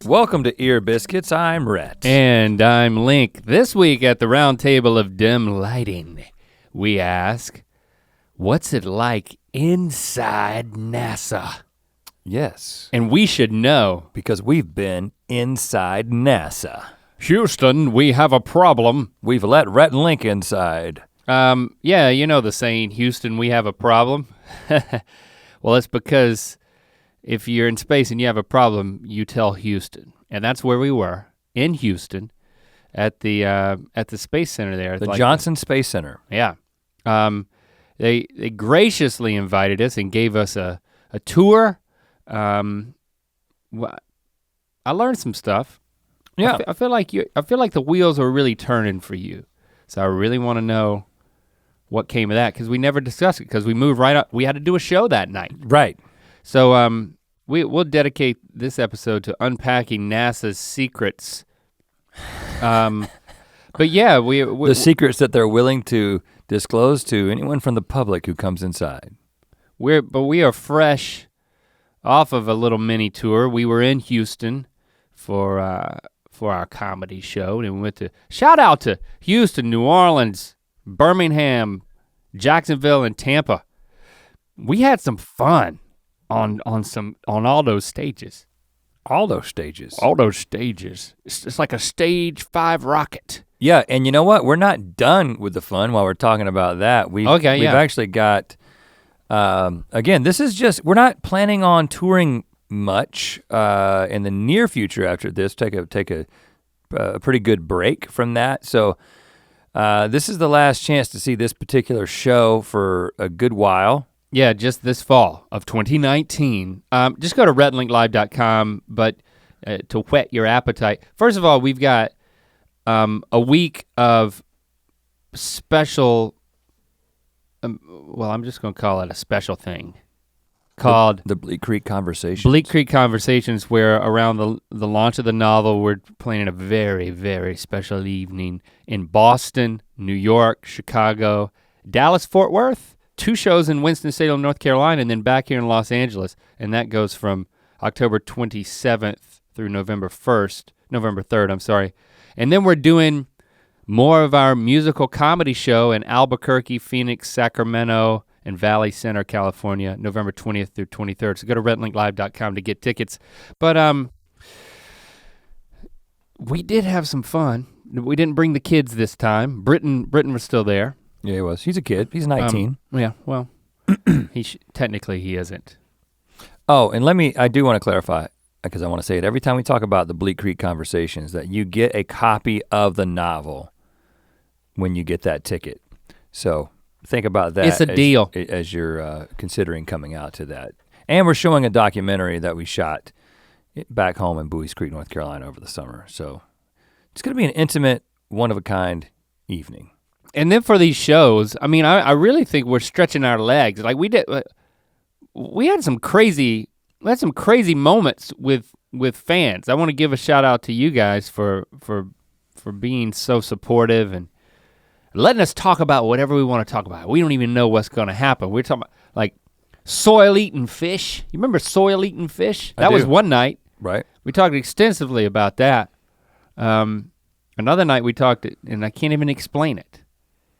Welcome to Ear Biscuits, I'm Rhett. And I'm Link. This week at the round table of dim lighting, we ask, what's it like inside NASA? Yes. And we should know. Because we've been inside NASA. Houston, we have a problem. We've let Rhett and Link inside. Yeah, you know the saying, Houston, we have a problem. Well, it's because if you're in space and you have a problem, you tell Houston. And that's where we were, in Houston, at the Space Center there. The Johnson Space Center. Yeah. They graciously invited us and gave us a tour. I learned some stuff. Yeah. I feel like the wheels are really turning for you. So I really want to know what came of that, because we never discussed it, because we moved right up. We had to do a show that night. Right. So we'll dedicate this episode to unpacking NASA's secrets. But yeah, the secrets that they're willing to disclose to anyone from the public who comes inside. We are fresh off of a little mini tour. We were in Houston for our comedy show, and we went to shout out to Houston, New Orleans, Birmingham, Jacksonville, and Tampa. We had some fun on all those stages. All those stages. All those stages. It's like a stage 5 rocket. Yeah, and you know what? We're not done with the fun while we're talking about that. We've actually got, again, this is just, we're not planning on touring much in the near future after this. Take a pretty good break from that. So this is the last chance to see this particular show for a good while. Yeah, just this fall of 2019. Just go to rhettandlinklive.com, but to whet your appetite. First of all, we've got a week of special, well, I'm just gonna call it a special thing called the Bleak Creek Conversations. Bleak Creek Conversations, where around the launch of the novel, we're planning a very, very special evening in Boston, New York, Chicago, Dallas, Fort Worth. 2 shows in Winston-Salem, North Carolina, and then back here in Los Angeles. And that goes from October 27th through November 3rd, I'm sorry. And then we're doing more of our musical comedy show in Albuquerque, Phoenix, Sacramento, and Valley Center, California, November 20th through 23rd. So go to rhettandlinklive.com to get tickets. But we did have some fun. We didn't bring the kids this time. Britton was still there. Yeah, he was. He's a kid. He's 19. Yeah, well, technically he isn't. Oh, and I do want to clarify, because I want to say it every time we talk about the Bleak Creek Conversations, that you get a copy of the novel when you get that ticket. So think about that. It's a deal. As you're considering coming out to that. And we're showing a documentary that we shot back home in Bowie's Creek, North Carolina over the summer. So it's gonna be an intimate, one-of-a-kind evening. And then for these shows, I mean, I really think we're stretching our legs. Like we had some crazy moments with fans. I want to give a shout out to you guys for being so supportive and letting us talk about whatever we want to talk about. We don't even know what's gonna happen. We're talking about like soil-eating fish. You remember soil-eating fish? That was one night. Right. We talked extensively about that. Another night we talked, and I can't even explain it.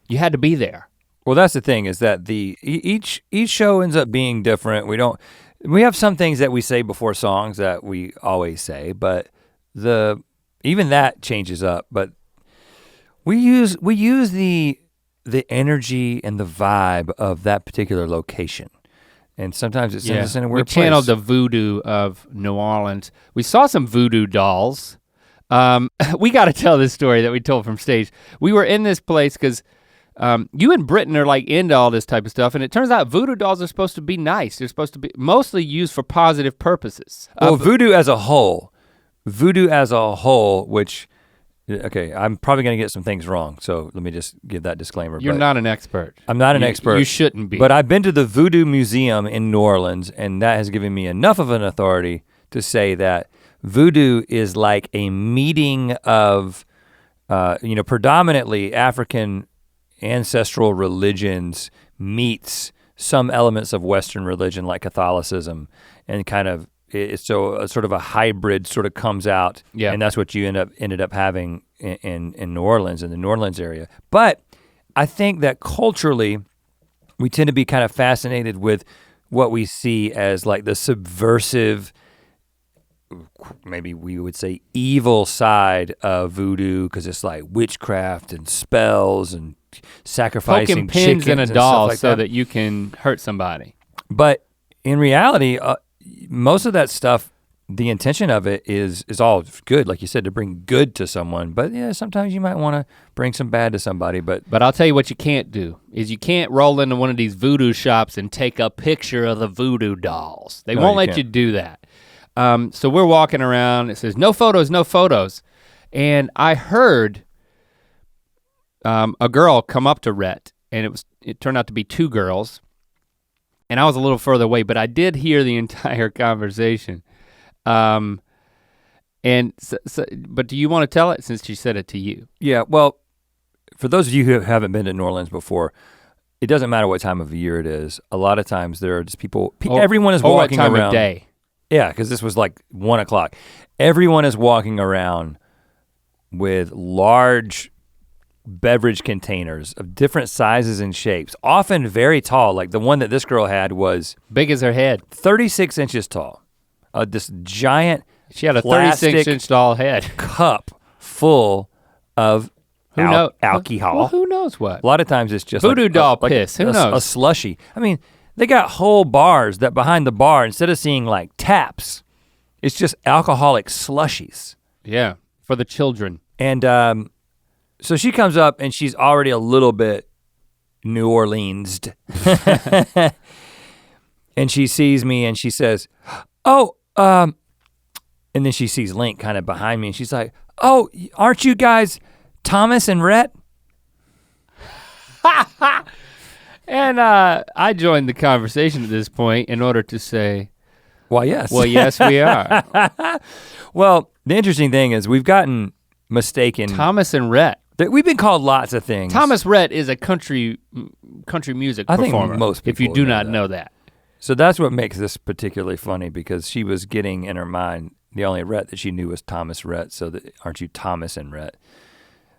You had to be there. Well, that's the thing, is that each show ends up being different. We have some things that we say before songs that we always say, but even that changes up. But we use the energy and the vibe of that particular location. And sometimes it sends us in a weird place. We channeled the voodoo of New Orleans. We saw some voodoo dolls. We gotta tell this story that we told from stage. We were in this place because you and Britton are like into all this type of stuff, and it turns out voodoo dolls are supposed to be nice. They're supposed to be mostly used for positive purposes. Well, voodoo as a whole, which, okay, I'm probably gonna get some things wrong, so let me just give that disclaimer. You're not an expert. I'm not an expert. You shouldn't be. But I've been to the Voodoo Museum in New Orleans, and that has given me enough of an authority to say that voodoo is like a meeting of, predominantly African ancestral religions meets some elements of Western religion like Catholicism, and kind of so a sort of a hybrid sort of comes out, and that's what you ended up having in New Orleans, in the New Orleans area. But I think that culturally, we tend to be kind of fascinated with what we see as like the subversive, maybe we would say evil side of voodoo, because it's like witchcraft and spells and sacrificing poking pins in a doll like so that you can hurt somebody. But in reality, most of that stuff, the intention of it is all good, like you said, to bring good to someone. But yeah, sometimes you might want to bring some bad to somebody. But I'll tell you what you can't do, is you can't roll into one of these voodoo shops and take a picture of the voodoo dolls. They won't let you do that. So we're walking around, it says no photos, no photos. And I heard a girl come up to Rhett, and it turned out to be two girls. And I was a little further away, but I did hear the entire conversation. But do you want to tell it since she said it to you? Yeah, well, for those of you who haven't been to New Orleans before, it doesn't matter what time of year it is. A lot of times there are just everyone is walking around. What time of day? Yeah, because this was like 1 o'clock. Everyone is walking around with large beverage containers of different sizes and shapes, often very tall. Like the one that this girl had was big as her head, 36 inches tall. This giant, she had a 36-inch tall head cup full of alcohol. Well, who knows what? A lot of times it's just voodoo doll piss. Who knows? A slushy. I mean, they got whole bars that behind the bar, instead of seeing like taps, it's just alcoholic slushies. Yeah, for the children. And so she comes up and she's already a little bit New Orleansed. And she sees me and she says, oh, and then she sees Link kind of behind me and she's like, oh, aren't you guys Thomas and Rhett? And I joined the conversation at this point in order to say, well, yes. Well, yes, we are. Well, the interesting thing is we've gotten mistaken. Thomas and Rhett. We've been called lots of things. Thomas Rhett is a country music performer. I think most people if you do not know that. So that's what makes this particularly funny, because she was getting in her mind, the only Rhett that she knew was Thomas Rhett, so aren't you Thomas and Rhett?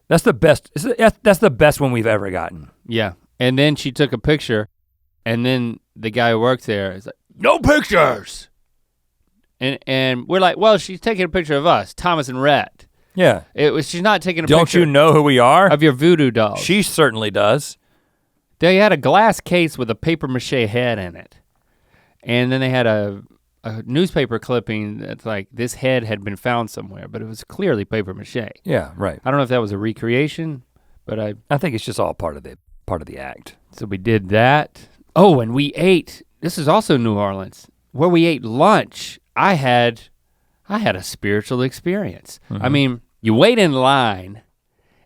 That's the best, that's the best one we've ever gotten. Yeah, and then she took a picture, and then the guy who works there is like, no pictures! And we're like, well, she's taking a picture of us, Thomas and Rhett. Yeah. She's not taking a picture. Don't you know who we are? Of your voodoo dolls. She certainly does. They had a glass case with a paper mache head in it. And then they had a newspaper clipping that's like, this head had been found somewhere, but it was clearly paper mache. Yeah, right. I don't know if that was a recreation, but I think it's just all part of the act. So we did that. Oh, and we ate, this is also New Orleans, where we ate lunch. I had a spiritual experience. Mm-hmm. I mean, you wait in line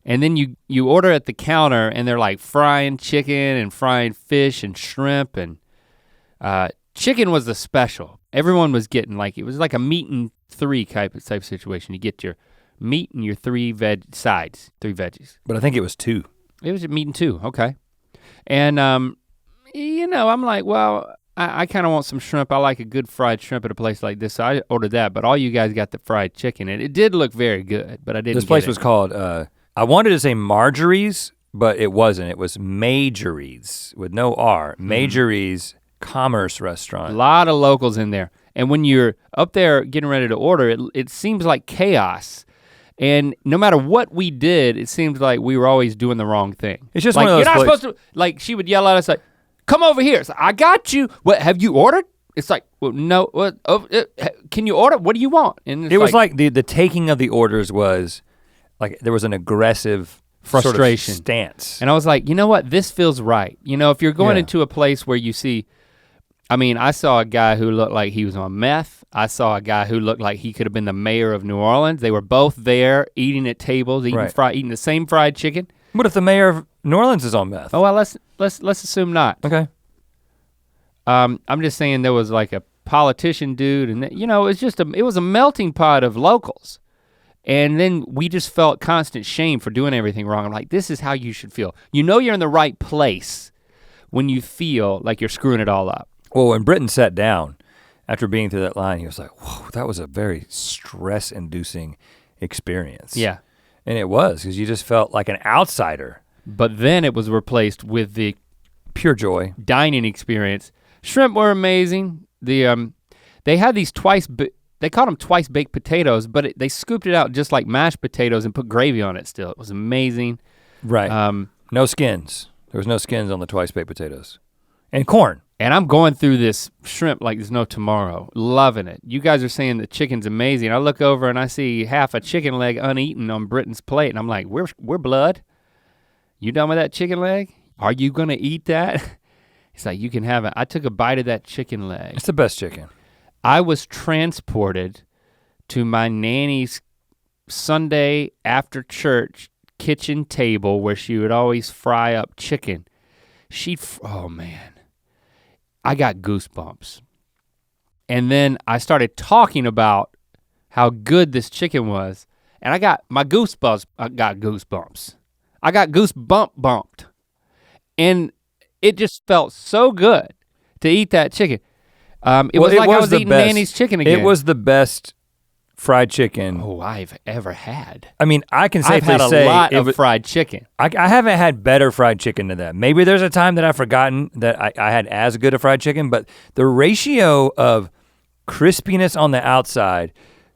and then you order at the counter and they're like frying chicken and frying fish and shrimp, and chicken was the special. Everyone was getting it was like a meat and three type of situation. You get your meat and your three veggies. But I think it was two. It was meat and two, okay. And I'm like, well, I kind of want some shrimp. I like a good fried shrimp at a place like this, so I ordered that, but all you guys got the fried chicken, and it did look very good, but I didn't This place was called, I wanted to say Marjorie's, but it wasn't. It was Majorie's with no R. Majorie's Commerce Restaurant. A lot of locals in there. And when you're up there getting ready to order, it seems like chaos. And no matter what we did, it seems like we were always doing the wrong thing. It's just like, one of those you're not supposed to, like she would yell at us like, come over here. It's like, I got you. What, have you ordered? It's like, well, no, what, can you order? What do you want? And it was like the taking of the orders was like, there was an aggressive frustration sort of stance. And I was like, you know what, this feels right. You know, if you're going into a place where you see, I mean, I saw a guy who looked like he was on meth. I saw a guy who looked like he could have been the mayor of New Orleans. They were both there eating at tables, eating the same fried chicken. What if the mayor of New Orleans is on meth? Oh, well, let's assume not. Okay. I'm just saying there was like a politician dude, and it was a melting pot of locals. And then we just felt constant shame for doing everything wrong. I'm like, this is how you should feel. You know you're in the right place when you feel like you're screwing it all up. Well, when Britton sat down, after being through that line, he was like, whoa, that was a very stress-inducing experience. Yeah. And it was, because you just felt like an outsider. But then it was replaced with the pure joy dining experience. Shrimp were amazing. They had these they called them twice baked potatoes, but they scooped it out just like mashed potatoes and put gravy on it still. It was amazing. Right, no skins. There was no skins on the twice baked potatoes. And corn. And I'm going through this shrimp like there's no tomorrow, loving it. You guys are saying the chicken's amazing. I look over and I see half a chicken leg uneaten on Britton's plate and I'm like, we're blood. You done with that chicken leg? Are you gonna eat that? He's like, you can have it. I took a bite of that chicken leg. It's the best chicken. I was transported to my nanny's Sunday after church kitchen table where she would always fry up chicken. Oh man. I got goosebumps. And then I started talking about how good this chicken was, and I got goosebumps. I got bumped. And it just felt so good to eat that chicken. It was like I was eating Nanny's chicken again. It was the best fried chicken I've ever had. I mean, I can safely say I've had a lot of fried chicken. I haven't had better fried chicken than that. Maybe there's a time that I've forgotten that I had as good a fried chicken, but the ratio of crispiness on the outside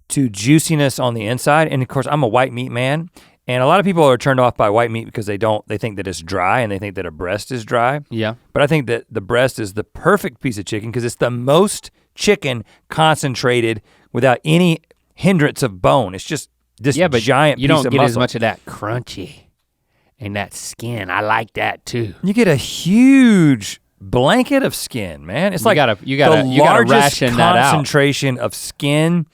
to juiciness on the inside, and of course I'm a white meat man, and a lot of people are turned off by white meat because they think that it's dry and they think that a breast is dry. Yeah. But I think that the breast is the perfect piece of chicken because it's the most chicken concentrated without any hindrance of bone. It's just this giant piece of muscle. You don't get as much of that crunchy and that skin. I like that too. You get a huge blanket of skin, man. It's like you gotta ration that out. Concentration of skin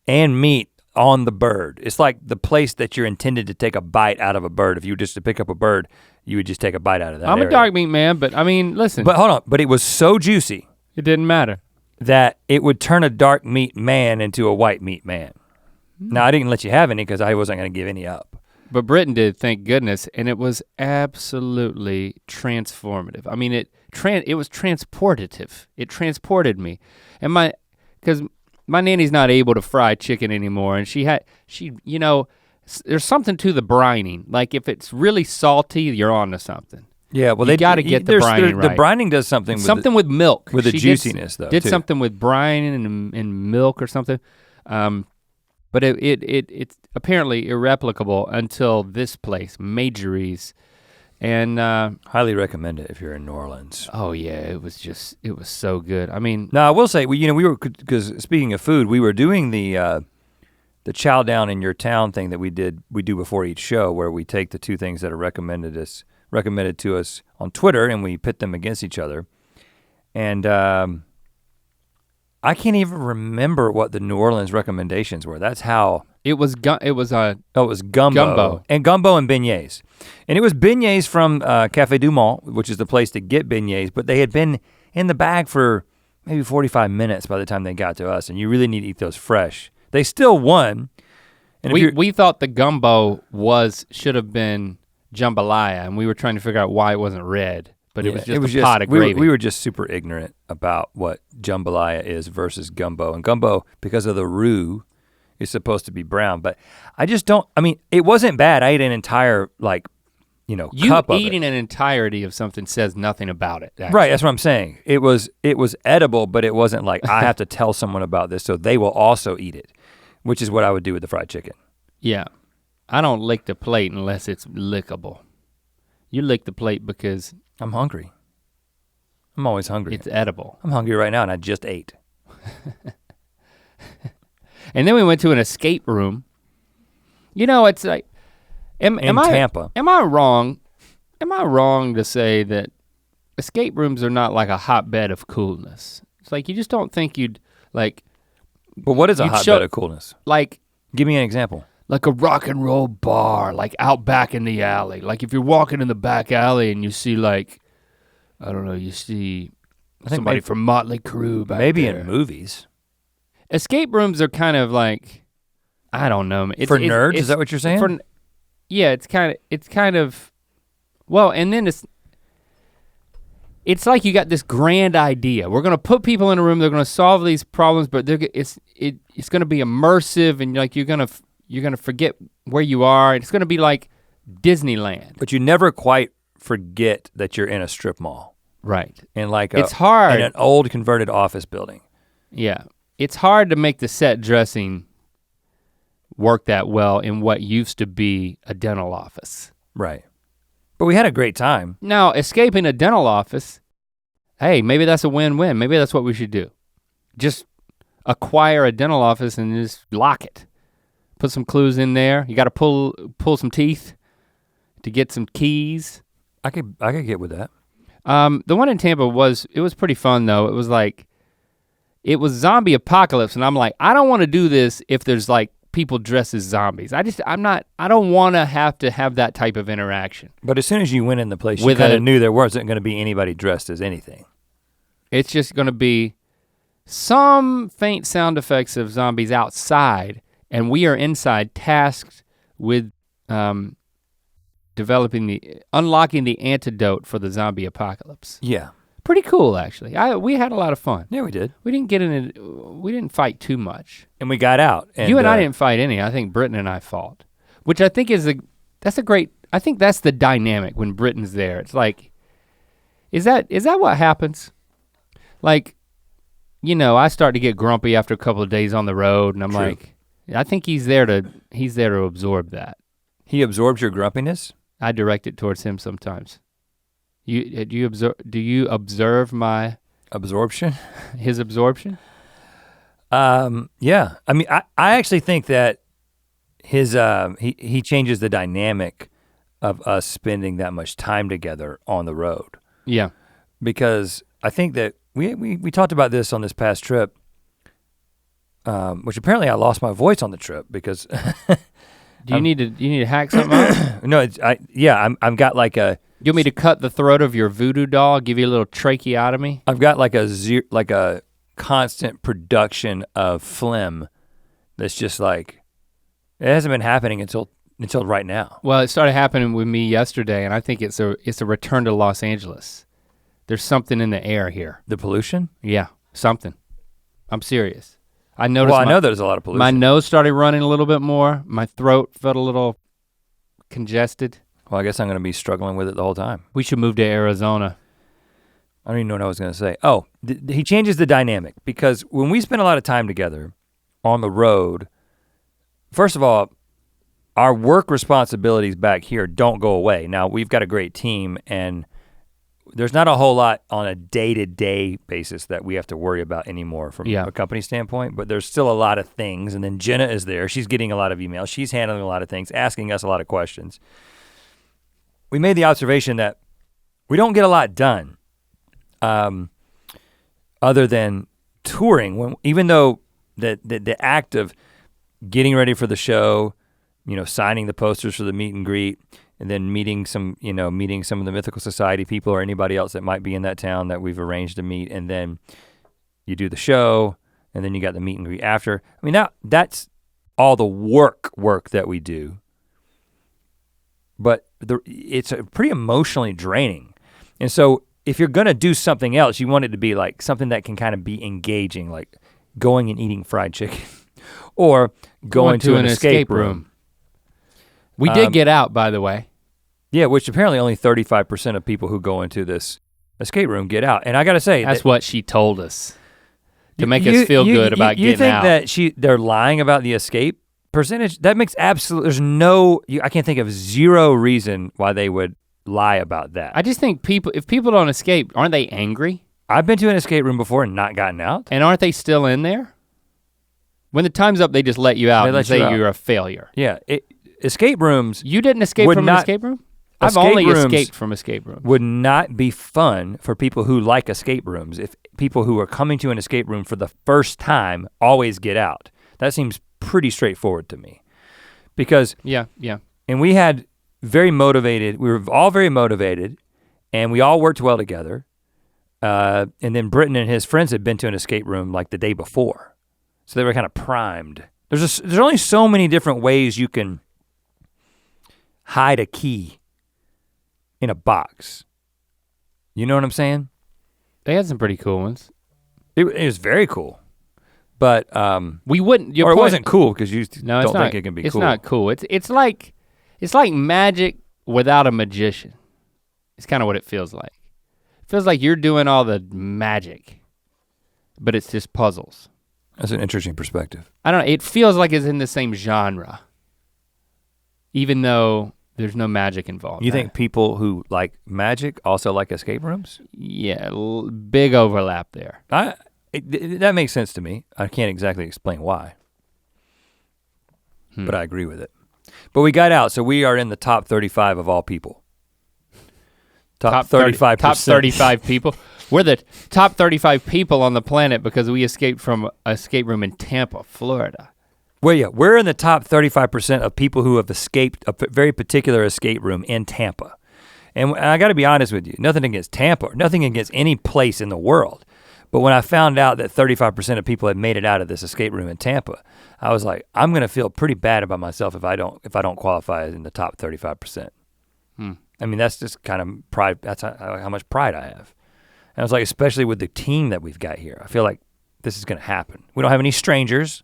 and meat on the bird. It's like the place that you're intended to take a bite out of a bird. If you were just to pick up a bird, you would just take a bite out of that area. a dark meat man, but I mean, listen. But hold on, but it was so juicy. It didn't matter. That it would turn a dark meat man into a white meat man. Now I didn't let you have any because I wasn't gonna give any up. But Britton did, thank goodness, and it was absolutely transformative. I mean, it was transportative. It transported me. And because my nanny's not able to fry chicken anymore, and there's something to the brining. Like if it's really salty, you're on to something. Yeah, well, they got to get the brining right. The brining does something with milk. With the juiciness though. Did something with brining and milk or something. But it's apparently irreplicable until this place, Majory's. And highly recommend it if you're in New Orleans. Oh yeah, it was so good. I mean, now I will say, we were, because speaking of food, we were doing the chow down in your town thing that we do before each show, where we take the two things that are recommended to us on Twitter and we pit them against each other. And I can't even remember what the New Orleans recommendations were. That's how. It was gumbo. And gumbo and beignets. And it was beignets from Café du Mont, which is the place to get beignets, but they had been in the bag for maybe 45 minutes by the time they got to us, and you really need to eat those fresh. They still won. And we thought the gumbo should have been jambalaya, and we were trying to figure out why it wasn't red, but it was just a pot of gravy. We were just super ignorant about what jambalaya is versus gumbo. And gumbo, because of the roux, is supposed to be brown, but I just don't, it wasn't bad. I ate an entire cup of it. You eating an entirety of something says nothing about it. Actually. Right, that's what I'm saying. It was edible, but it wasn't like I have to tell someone about this so they will also eat it, which is what I would do with the fried chicken. Yeah, I don't lick the plate unless it's lickable. You lick the plate because I'm hungry. I'm always hungry. It's edible. I'm hungry right now and I just ate. And then we went to an escape room. It's like, in Tampa. Am I wrong? Am I wrong to say that escape rooms are not like a hotbed of coolness? It's like you just don't think you'd like. But what is a hotbed of coolness? Like, give me an example. Like a rock and roll bar, like out back in the alley. Like if you're walking in the back alley and you see you see somebody from Motley Crue back maybe there. In movies. Escape rooms are kind of like, I don't know. For nerds, is that what you're saying? Yeah, it's kind of, well, and then it's like you got this grand idea. We're gonna put people in a room, they're gonna solve these problems, but it's gonna be immersive and like you're gonna forget where you are. It's gonna be like Disneyland. But you never quite forget that you're in a strip mall. Right. And like it's hard. In an old converted office building. Yeah. It's hard to make the set dressing work that well in what used to be a dental office. Right. But we had a great time. Now, escaping a dental office, hey, maybe that's a win-win. Maybe that's what we should do. Just acquire a dental office and just lock it. Put some clues in there. You gotta pull some teeth to get some keys. I could get with that. The one in Tampa was pretty fun though. It was zombie apocalypse and I'm like, I don't wanna do this if there's like people dressed as zombies. I don't wanna have to have that type of interaction. But as soon as you went in the place, you kinda knew there wasn't gonna be anybody dressed as anything. It's just gonna be some faint sound effects of zombies outside and we are inside tasked with unlocking the antidote for the zombie apocalypse. Yeah. Pretty cool actually. We had a lot of fun. Yeah, we did. We didn't fight too much. And we got out. And, you and I didn't fight any. I think Britton and I fought. Which I think I think that's the dynamic when Britton's there. It's like, is that what happens? Like, you know, I start to get grumpy after a couple of days on the road and I'm like, I think he's there to absorb that. He absorbs your grumpiness? I direct it towards him sometimes. Do you observe my absorption? His absorption? Yeah. I mean, I actually think that his he changes the dynamic of us spending that much time together on the road. Yeah. Because I think that we talked about this on this past trip, which apparently I lost my voice on the trip because Do you need to hack something up? No, I've got like a. You want me to cut the throat of your voodoo doll, give you a little tracheotomy? I've got like a constant production of phlegm that's just like, it hasn't been happening until right now. Well, it started happening with me yesterday and I think it's a return to Los Angeles. There's something in the air here. The pollution? Yeah, something. I'm serious. I noticed. Well, I know there's a lot of pollution. My nose started running a little bit more. My throat felt a little congested. Well, I guess I'm gonna be struggling with it the whole time. We should move to Arizona. I don't even know what I was gonna say. Oh, he changes the dynamic because when we spend a lot of time together on the road, first of all, our work responsibilities back here don't go away. Now, we've got a great team and there's not a whole lot on a day-to-day basis that we have to worry about anymore from a company standpoint, but there's still a lot of things. And then Jenna is there, she's getting a lot of emails, she's handling a lot of things, asking us a lot of questions. We made the observation that we don't get a lot done other than touring, even though the act of getting ready for the show, you know, signing the posters for the meet and greet, and then meeting some of the Mythical Society people or anybody else that might be in that town that we've arranged to meet, and then you do the show, and then you got the meet and greet after. I mean, that's all the work that we do. But it's pretty emotionally draining. And so if you're gonna do something else, you want it to be like something that can kind of be engaging, like going and eating fried chicken or going to an escape room. We did get out, by the way. Yeah, which apparently only 35% of people who go into this escape room get out. And I gotta say, that's what she told us to make us feel good about getting out. You think that they're lying about the escape percentage? That makes I can't think of zero reason why they would lie about that. I just think if people don't escape, aren't they angry? I've been to an escape room before and not gotten out. And aren't they still in there? When the time's up, they just let you out and say you're a failure. Yeah, escape rooms. You didn't escape from an escape room? I've only escaped from escape rooms. Would not be fun for people who like escape rooms if people who are coming to an escape room for the first time always get out. That seems pretty straightforward to me. Because yeah. And we were all very motivated and we all worked well together. And then Britton and his friends had been to an escape room like the day before. So they were kind of primed. There's only so many different ways you can hide a key in a box. You know what I'm saying? They had some pretty cool ones. It was very cool. But we wouldn't. Or it wasn't cool because you don't think it can be cool. It's not cool. It's like magic without a magician. It's kind of what it feels like. It feels like you're doing all the magic, but it's just puzzles. That's an interesting perspective. I don't know. It feels like it's in the same genre, even though there's no magic involved. You think people who like magic also like escape rooms? Yeah, big overlap there. That makes sense to me. I can't exactly explain why, but I agree with it. But we got out, so we are in the top 35 of all people. Top 35%. Top 35 people. We're the top 35 people on the planet because we escaped from an escape room in Tampa, Florida. Well, yeah, we're in the top 35% of people who have escaped a very particular escape room in Tampa. And I gotta be honest with you, nothing against Tampa, nothing against any place in the world. But when I found out that 35% of people had made it out of this escape room in Tampa, I was like, I'm gonna feel pretty bad about myself if I don't qualify in the top 35%. I mean, that's just kind of pride, that's how much pride I have. And I was like, especially with the team that we've got here, I feel like this is gonna happen. We don't have any strangers,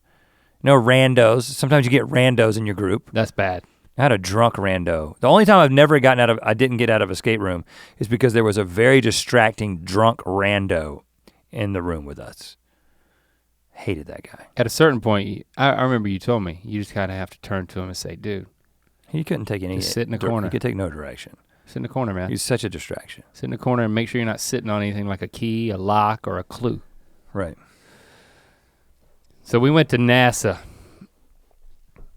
no randos. Sometimes you get randos in your group. That's bad. I had a drunk rando. The only time I didn't get out of escape room is because there was a very distracting drunk rando in the room with us. Hated that guy. At a certain point, I remember you told me, you just kind of have to turn to him and say, dude. He couldn't take any. Just sit in the corner. He could take no direction. Sit in the corner, man. He's such a distraction. Sit in the corner and make sure you're not sitting on anything like a key, a lock, or a clue. Right. So we went to NASA.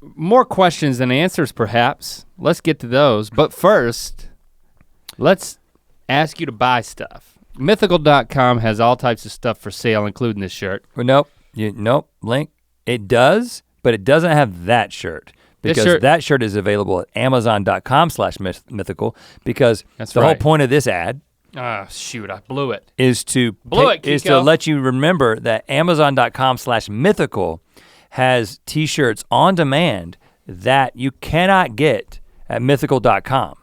More questions than answers, perhaps. Let's get to those. But first, let's ask you to buy stuff. Mythical.com has all types of stuff for sale, including this shirt. Well, nope, Link. It does, but it doesn't have that shirt. Because that shirt is available at amazon.com/mythical because that's the whole point of this ad shoot, I blew it. Is to let you remember that amazon.com/mythical has t-shirts on demand that you cannot get at mythical.com.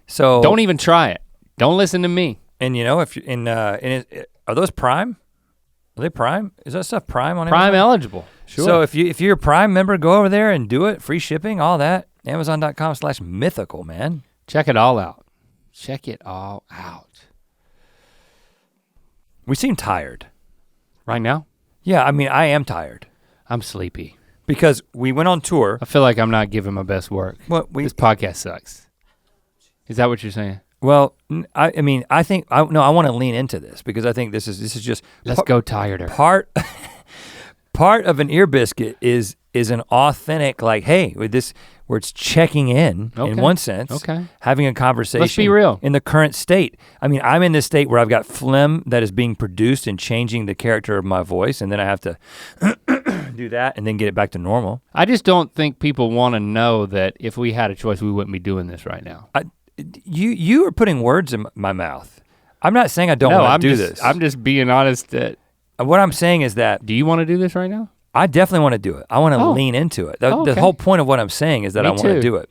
So don't even try it. Don't listen to me. And you know, if you're are those Prime? Are they Prime? Is that stuff Prime on Prime Amazon? eligible? Sure. So if you're a Prime member, go over there and do it. Free shipping, all that. Amazon.com/mythical, man. Check it all out. Check it all out. We seem tired. Right now? Yeah, I mean, I am tired. I'm sleepy. Because we went on tour. I feel like I'm not giving my best work. This podcast sucks. Is that what you're saying? Well, I want to lean into this because I think this is just. Let's go tireder. Part of an ear biscuit is an authentic, like, hey, with this, where it's checking in one sense, having a conversation. Let's be real. In the current state. I mean, I'm in this state where I've got phlegm that is being produced and changing the character of my voice, and then I have to do that and then get it back to normal. I just don't think people want to know that if we had a choice, we wouldn't be doing this right now. You are putting words in my mouth. I'm not saying I don't want to do this. I'm just being honest that. What I'm saying is that. Do you want to do this right now? I definitely want to do it. I want to lean into it. The whole point of what I'm saying is that I want to do it.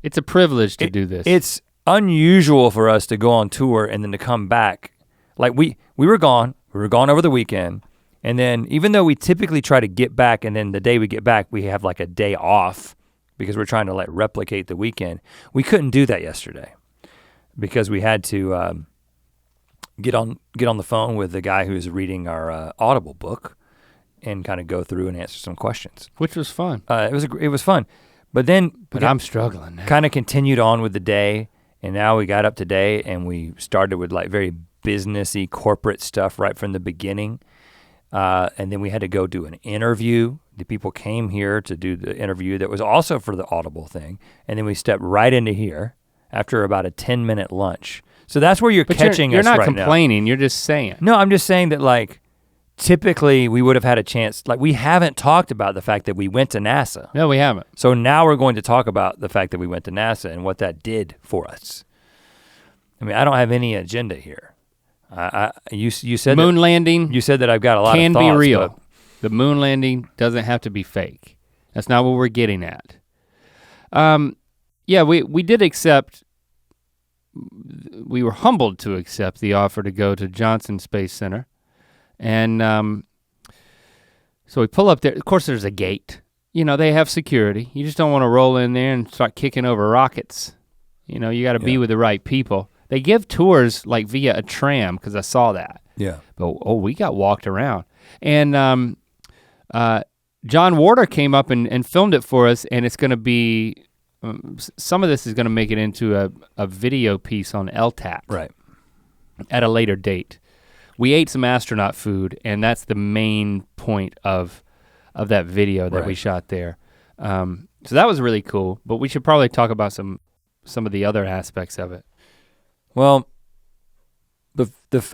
It's a privilege to do this. It's unusual for us to go on tour and then to come back. Like we were gone over the weekend. And then even though we typically try to get back and then the day we get back, we have like a day off because we're trying to like replicate the weekend. We couldn't do that yesterday because we had to get on the phone with the guy who's reading our Audible book and kind of go through and answer some questions. Which was fun. It was fun. But I'm struggling now. Kind of continued on with the day, and now we got up today and we started with like very businessy corporate stuff right from the beginning. And then we had to go do an interview. The people came here to do the interview that was also for the Audible thing. And then we stepped right into here after about a 10-minute lunch. So that's where you're catching us right now. You're not complaining, you're just saying. No, I'm just saying that like, typically we would have had a chance, like we haven't talked about the fact that we went to NASA. No, we haven't. So now we're going to talk about the fact that we went to NASA and what that did for us. I mean, I don't have any agenda here. You said moon landing. You said that I've got a lot of thoughts. Can be real. The moon landing doesn't have to be fake. That's not what we're getting at. Yeah, we did accept we were humbled to accept the offer to go to Johnson Space Center. And so we pull up there. Of course, there's a gate. They have security. You just don't want to roll in there and start kicking over rockets. You got to be with the right people. They give tours like via a tram, because I saw that. Yeah. But we got walked around. And John Warder came up and filmed it for us, and it's gonna be, some of this is gonna make it into a video piece on LTAP. Right. At a later date. We ate some astronaut food, and that's the main point of that video that we shot there. So that was really cool, but we should probably talk about some of the other aspects of it. Well,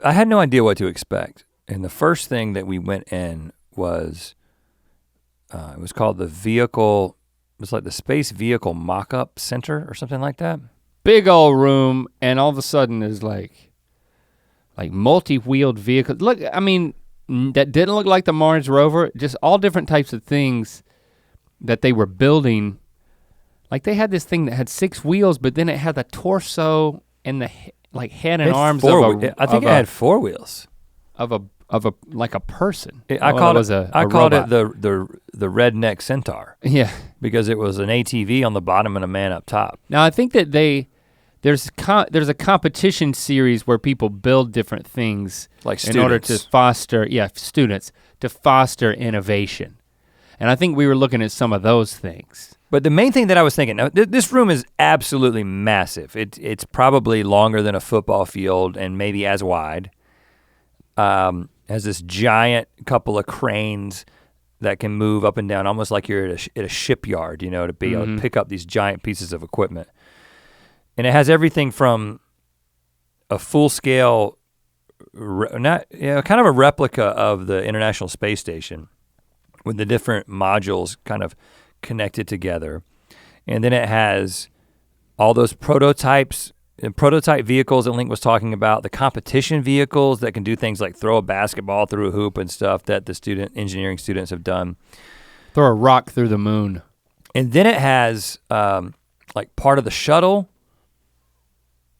I had no idea what to expect. And the first thing that we went in was, it was called the vehicle, it was like the Space Vehicle Mock-Up Center or something like that. Big old room, and all of a sudden there's like multi-wheeled vehicles. Look, I mean, that didn't look like the Mars rover, just all different types of things that they were building. Like they had this thing that had 6 wheels, but then it had the torso and the head and arms of I think it had 4 wheels. Of a like a person. I called it the redneck centaur. Yeah. Because it was an ATV on the bottom and a man up top. Now I think that there's a competition series where people build different things like students. In order to foster, students, to foster innovation. And I think we were looking at some of those things. But the main thing that I was thinking, now, this room is absolutely massive. It's probably longer than a football field and maybe as wide. Has this giant couple of cranes that can move up and down, almost like you're at a shipyard, to be able to pick up these giant pieces of equipment. And it has everything from a full-scale, kind of a replica of the International Space Station with the different modules kind of connected together. And then it has all those prototype vehicles that Link was talking about, the competition vehicles that can do things like throw a basketball through a hoop and stuff that the engineering students have done. Throw a rock through the moon. And then it has like part of the shuttle,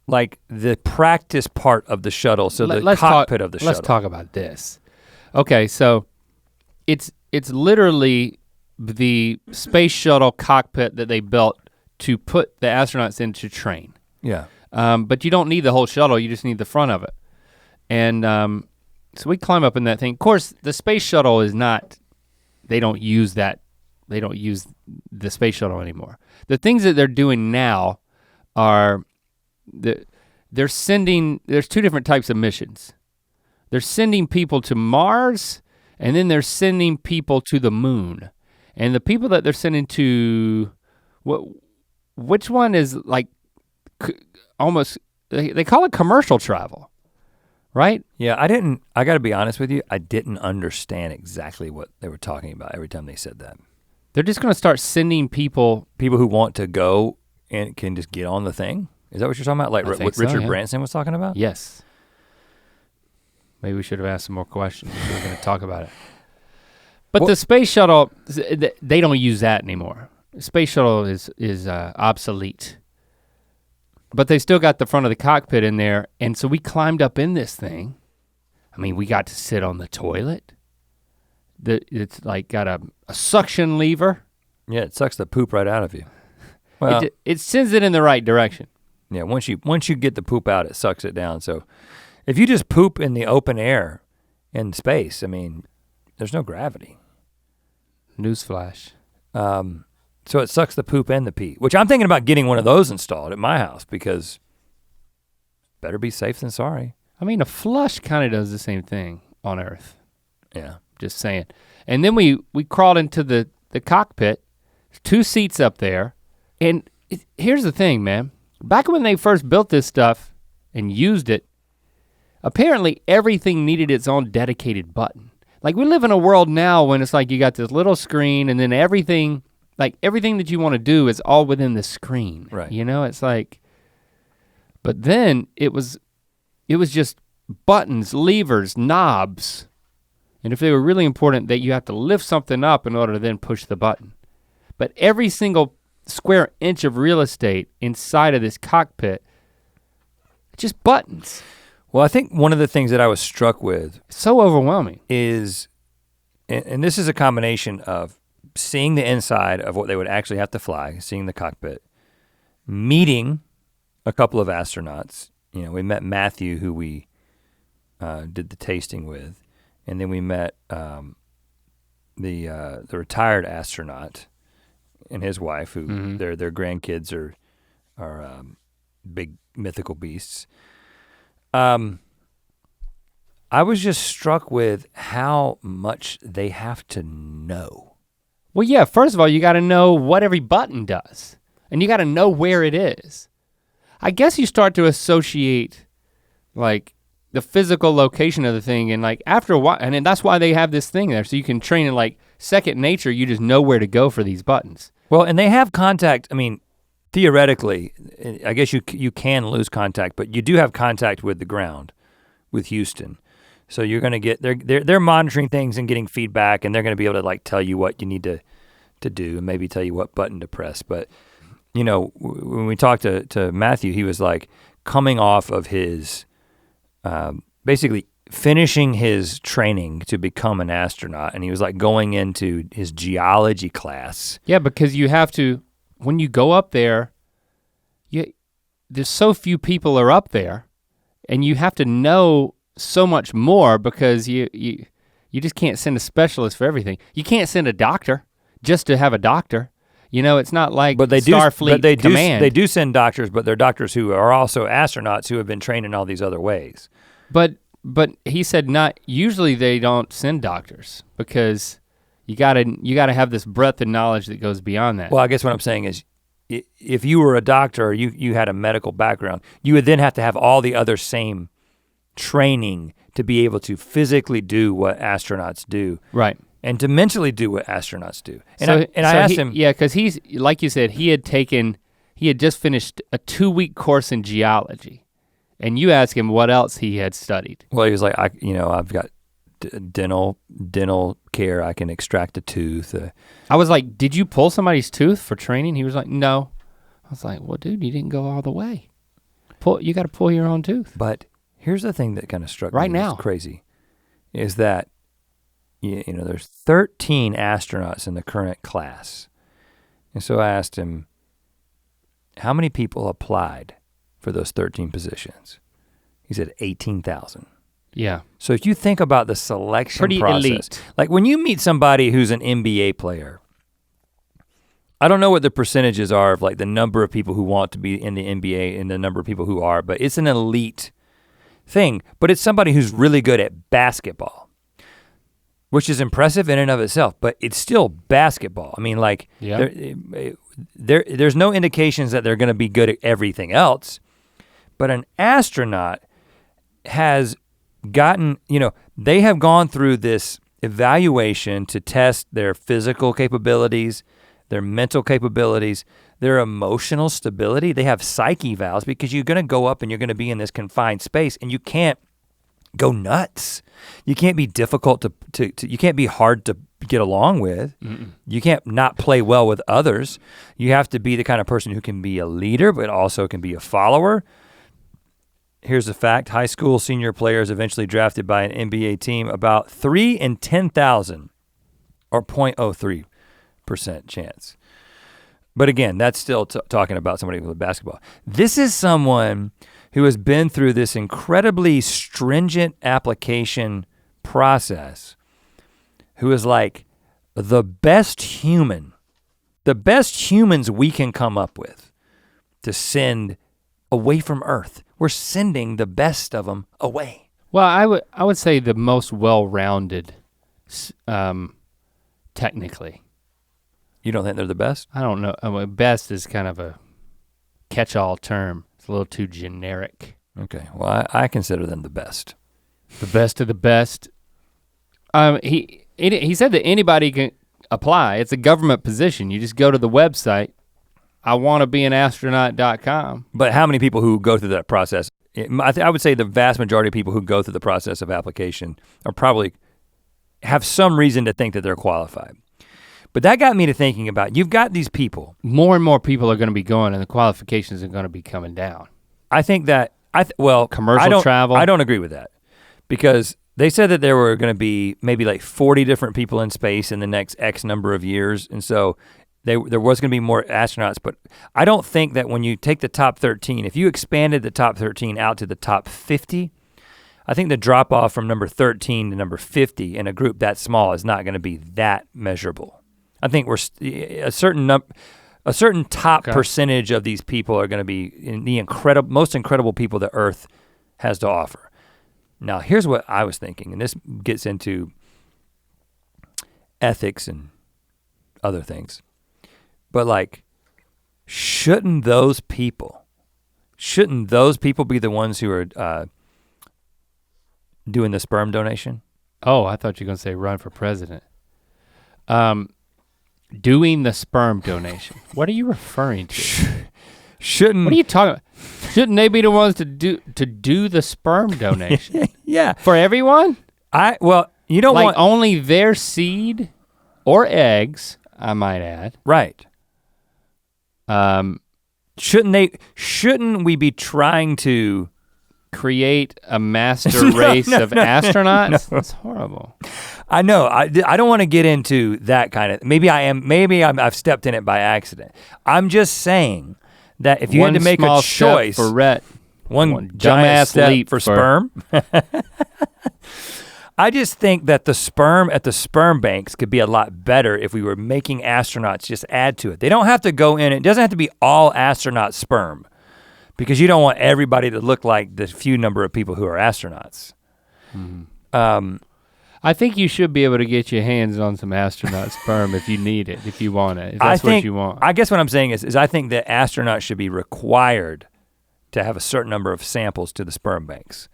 like the practice part of the shuttle, so the cockpit of the shuttle. Let's talk about this. Okay, so it's literally the space shuttle cockpit that they built to put the astronauts in to train. Yeah. But you don't need the whole shuttle, you just need the front of it. And so we climb up in that thing. Of course, the space shuttle is not, they don't use the space shuttle anymore. The things that they're doing now are, there's 2 different types of missions. They're sending people to Mars, and then they're sending people to the moon. And the people that they're sending to, which one is like almost, they call it commercial travel, right? Yeah, I gotta be honest with you, I didn't understand exactly what they were talking about every time they said that. They're just gonna start sending people who want to go and can just get on the thing? Is that what you're talking about? Like what Richard Branson was talking about? Yes. Maybe we should have asked some more questions if we were gonna talk about it. But the space shuttle, they don't use that anymore. The space shuttle is obsolete. But they still got the front of the cockpit in there, and so we climbed up in this thing. I mean, we got to sit on the toilet. It's like got a suction lever. Yeah, it sucks the poop right out of you. Well, it sends it in the right direction. Yeah, once you get the poop out, it sucks it down. So if you just poop in the open air in space, I mean, there's no gravity. Newsflash. So it sucks the poop and the pee, which I'm thinking about getting one of those installed at my house because better be safe than sorry. I mean, a flush kind of does the same thing on Earth. Yeah. Just saying. And then we crawled into the cockpit, 2 seats up there, and here's the thing, man. Back when they first built this stuff and used it, apparently everything needed its own dedicated button. Like we live in a world now when it's like you got this little screen and then everything that you want to do is all within the screen. Right. It's like, but then it was just buttons, levers, knobs. And if they were really important, that you have to lift something up in order to then push the button. But every single square inch of real estate inside of this cockpit Just buttons. Well, I think one of the things that I was struck with so overwhelming is, and this is a combination of seeing the inside of what they would actually have to fly, seeing the cockpit, meeting a couple of astronauts. You know, we met Matthew, who we did the tasting with, and then we met the retired astronaut and his wife, who their grandkids are big mythical beasts. I was just struck with how much they have to know. Well, yeah, first of all, you gotta know what every button does, and you gotta know where it is. I guess you start to associate like the physical location of the thing, and like after a while, and then that's why they have this thing there, so you can train in like second nature, you just know where to go for these buttons. Well, and they have contact, I mean, theoretically, I guess you can lose contact, but you do have contact with the ground, with Houston. So you're gonna get, they're monitoring things and getting feedback, and they're gonna be able to like tell you what you need to do and maybe tell you what button to press. But you know, when we talked to Matthew, he was like coming off of his, basically finishing his training to become an astronaut, and he was like going into his geology class. Yeah, because you have to, when you go up there, there's so few people are up there, and you have to know so much more because you just can't send a specialist for everything. You can't send a doctor just to have a doctor. You know, it's not like Starfleet Command. They do send doctors, but they're doctors who are also astronauts who have been trained in all these other ways. But he said not, usually they don't send doctors because you gotta have this breadth of knowledge that goes beyond that. Well, I guess what I'm saying is, if you were a doctor or you had a medical background, you would then have to have all the other same training to be able to physically do what astronauts do. Right. And to mentally do what astronauts do. And I asked him. Yeah, because he's, like you said, he had just finished a 2-week course in geology. And you asked him what else he had studied. Well, he was like, I've got dental care. I can extract a tooth. I was like, did you pull somebody's tooth for training? He was like, no. I was like, well, dude, you didn't go all the way. You got to pull your own tooth. But here's the thing that kind of struck me. Right now, crazy, is that you know there's 13 astronauts in the current class, and so I asked him, how many people applied for those 13 positions? He said 18,000. Yeah. So if you think about the selection pretty process, elite. Like when you meet somebody who's an NBA player, I don't know what the percentages are of like the number of people who want to be in the NBA and the number of people who are, but it's an elite thing. But it's somebody who's really good at basketball, which is impressive in and of itself, but it's still basketball. I mean, like, there's no indications that they're gonna be good at everything else, but an astronaut has gotten, they have gone through this evaluation to test their physical capabilities, their mental capabilities, their emotional stability. They have psyche evals because you're gonna go up and you're gonna be in this confined space and you can't go nuts. You can't be difficult to you can't be hard to get along with. Mm-mm. You can't not play well with others. You have to be the kind of person who can be a leader but also can be a follower. Here's the fact, high school senior players eventually drafted by an NBA team, about 3 in 10,000 or 0.03% chance. But again, that's still talking about somebody with basketball. This is someone who has been through this incredibly stringent application process, who is like the best humans we can come up with to send away from Earth. We're sending the best of them away. Well, I would say the most well-rounded, technically. You don't think they're the best? I don't know. Best is kind of a catch-all term. It's a little too generic. Okay, well, I consider them the best. The best of the best. He said that anybody can apply. It's a government position. You just go to the website, iwannabeanastronaut.com. But how many people who go through that process? I would say the vast majority of people who go through the process of application are probably have some reason to think that they're qualified. But that got me to thinking about, you've got these people. More and more people are gonna be going and the qualifications are gonna be coming down. I think that commercial travel. I don't agree with that because they said that there were going to be maybe like 40 different people in space in the next X number of years, and so there was going to be more astronauts. But I don't think that when you take the top 13, if you expanded the top 13 out to the top 50, I think the drop off from number 13 to number 50 in a group that small is not going to be that measurable. I think we're a certain top percentage of these people are going to be in the most incredible people that Earth has to offer. Now, here's what I was thinking, and this gets into ethics and other things. But like, shouldn't those people be the ones who are doing the sperm donation? Oh, I thought you were gonna say run for president. Doing the sperm donation. What are you referring to? Shouldn't. What are you talking about? Shouldn't they be the ones to do the sperm donation? Yeah. For everyone? You don't want only their seed or eggs, I might add. Right. Shouldn't we be trying to create a master race of astronauts? No. That's horrible. I know. I don't want to get into that kind of. Maybe I've stepped in it by accident. I'm just saying that if you had to make a choice for Rhett, one dumbass leap for sperm. I just think that the sperm at the sperm banks could be a lot better if we were making astronauts just add to it. They don't have to go in. It doesn't have to be all astronaut sperm, because you don't want everybody to look like the few number of people who are astronauts. Mm-hmm. I think you should be able to get your hands on some astronaut sperm if you need it, if you want it, if that's what you want. I guess what I'm saying is I think that astronauts should be required to have a certain number of samples to the sperm banks.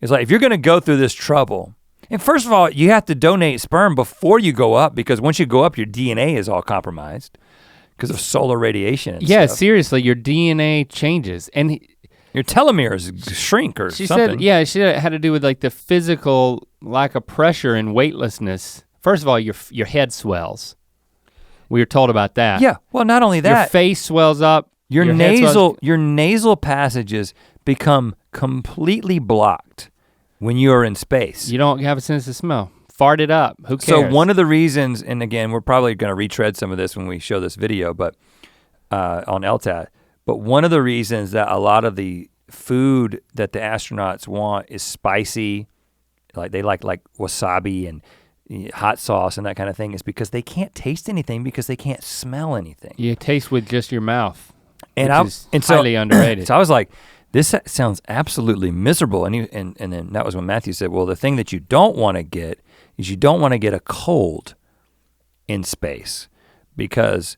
It's like, if you're gonna go through this trouble, and first of all, you have to donate sperm before you go up, because once you go up, your DNA is all compromised because of solar radiation and stuff. Seriously, your DNA changes. And your telomeres shrink or something. She had to do with like the physical lack of pressure and weightlessness. First of all, your head swells. We were told about that. Yeah, well, not only that. Your face swells up. Your nasal passages become completely blocked when you're in space. You don't have a sense of smell. Fart it up, who cares? So one of the reasons, and again, we're probably gonna retread some of this when we show this video, but on LTAT, but one of the reasons that a lot of the food that the astronauts want is spicy, like they like wasabi and hot sauce and that kind of thing, is because they can't taste anything because they can't smell anything. You taste with just your mouth, and highly underrated. So I was like, this sounds absolutely miserable. And then that was when Matthew said, well, the thing that you don't wanna get is you don't wanna get a cold in space, because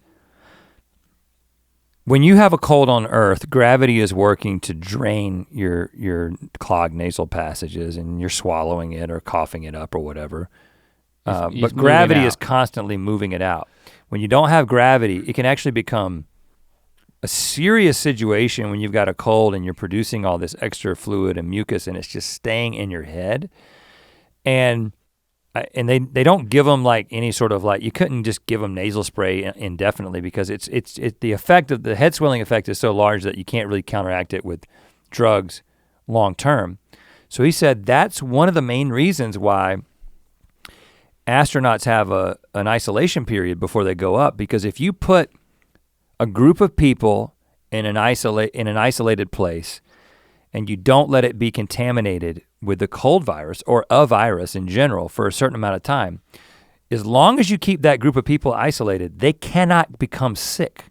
when you have a cold on Earth, gravity is working to drain your clogged nasal passages, and you're swallowing it or coughing it up or whatever. But gravity is constantly moving it out. When you don't have gravity, it can actually become a serious situation when you've got a cold and you're producing all this extra fluid and mucus, and it's just staying in your head. And they don't give them like any sort of like, you couldn't just give them nasal spray indefinitely, because it's the effect of the head swelling effect is so large that you can't really counteract it with drugs long term. So he said that's one of the main reasons why astronauts have an isolation period before they go up, because if you put a group of people in an isolated place and you don't let it be contaminated with the cold virus or a virus in general for a certain amount of time, as long as you keep that group of people isolated, they cannot become sick.